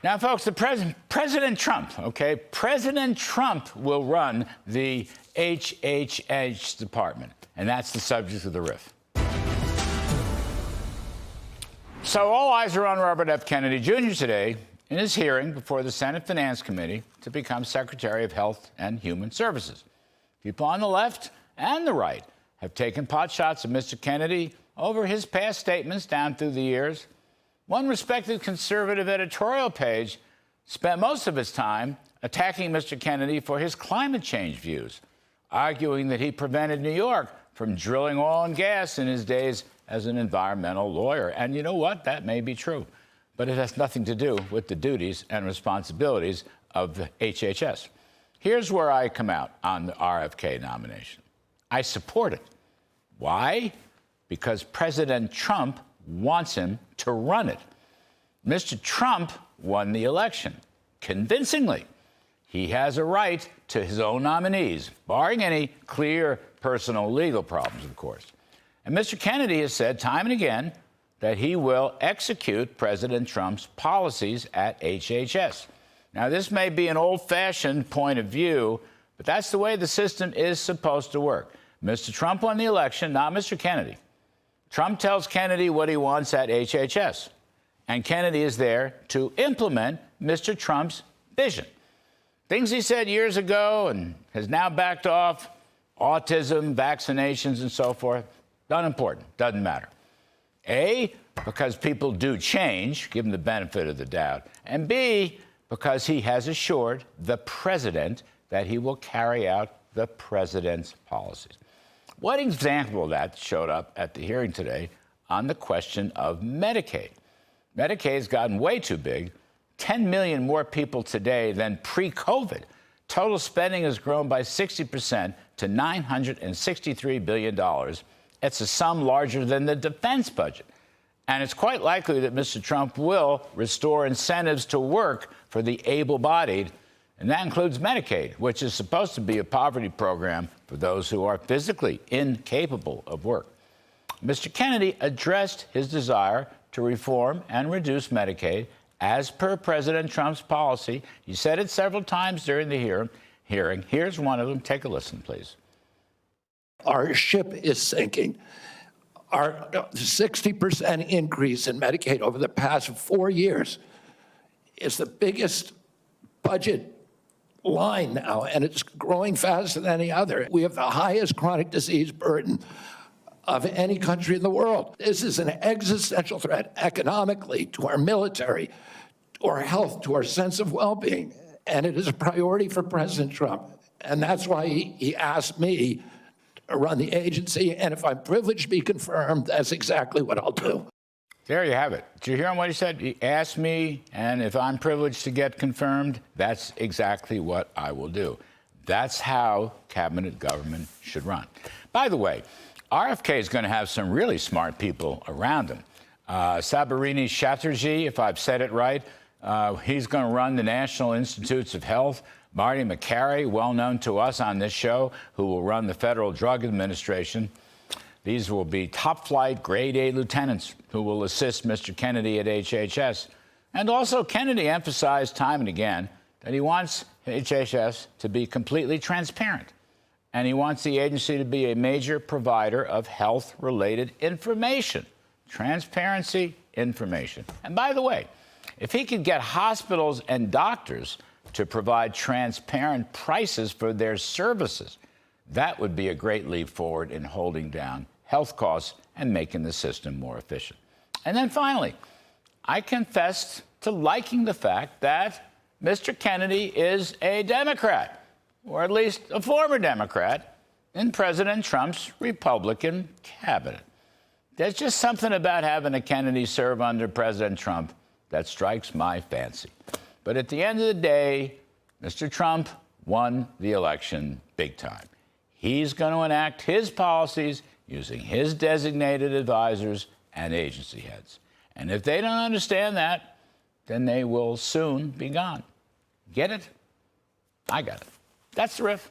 Now, folks, President Trump, okay? President Trump will run the HHS department, and that's the subject of the riff. So all eyes are on Robert F. Kennedy Jr. today in his hearing before the Senate Finance Committee to become Secretary of Health and Human Services. People on the left and the right have taken potshots of Mr. Kennedy over his past statements down through the years. One respected conservative editorial page spent most of its time attacking Mr. Kennedy for his climate change views, arguing that he prevented New York from drilling oil and gas in his days as an environmental lawyer. And you know what? That may be true, but it has nothing to do with the duties and responsibilities of the HHS. Here's where I come out on the RFK nomination. I support it. Why? Because President Trump wants him to run it. Mr. Trump won the election convincingly. He has a right to his own nominees, barring any clear personal legal problems, of course. And Mr. Kennedy has said time and again that he will execute President Trump's policies at HHS. Now, this may be an old-fashioned point of view, but that's the way the system is supposed to work. Mr. Trump won the election, not Mr. Kennedy. Trump tells Kennedy what he wants at HHS, and Kennedy is there to implement Mr. Trump's vision. Things he said years ago and has now backed off, autism, vaccinations, and so forth, unimportant, doesn't matter. A, because people do change, give him the benefit of the doubt, and B, because he has assured the president that he will carry out the president's policies. What example of that showed up at the hearing today on the question of Medicaid? Medicaid's gotten way too big. 10 million more people today than pre-COVID. Total spending has grown by 60% to $963 billion. It's a sum larger than the defense budget. And it's quite likely that Mr. Trump will restore incentives to work for the able-bodied, and that includes Medicaid, which is supposed to be a poverty program for those who are physically incapable of work. Mr. Kennedy addressed his desire to reform and reduce Medicaid as per President Trump's policy. He said it several times during the hearing. Here's one of them. Take a listen, please. Our ship is sinking. Our 60% increase in Medicaid over the past 4 years is the biggest budget line now, and it's growing faster than any other. We have the highest chronic disease burden of any country in the world. This is an existential threat economically, to our military, to our health, to our sense of well-being, and it is a priority for President Trump. And that's why he asked me to run the agency, and if I'm privileged to be confirmed, that's exactly what I'll do. There you have it. Did you hear him what he said? He asked me, and if I'm privileged to get confirmed, that's exactly what I will do. That's how cabinet government should run. By the way, RFK is going to have some really smart people around him. Sabarini Chatterjee, if I've said it right, he's going to run the National Institutes of Health. Marty McCary, well known to us on this show, who will run the Federal Drug Administration. These will be top-flight, grade A lieutenants who will assist Mr. Kennedy at HHS. And also, Kennedy emphasized time and again that he wants HHS to be completely transparent. And he wants the agency to be a major provider of health-related information. Transparency, information. And by the way, if he could get hospitals and doctors to provide transparent prices for their services, that would be a great leap forward in holding down health costs and making the system more efficient. And then finally, I confessed to liking the fact that Mr. Kennedy is a Democrat, or at least a former Democrat, in President Trump's Republican cabinet. There's just something about having a Kennedy serve under President Trump that strikes my fancy. But at the end of the day, Mr. Trump won the election big time. He's going to enact his policies using his designated advisors and agency heads. And if they don't understand that, then they will soon be gone. Get it? I got it. That's the riff.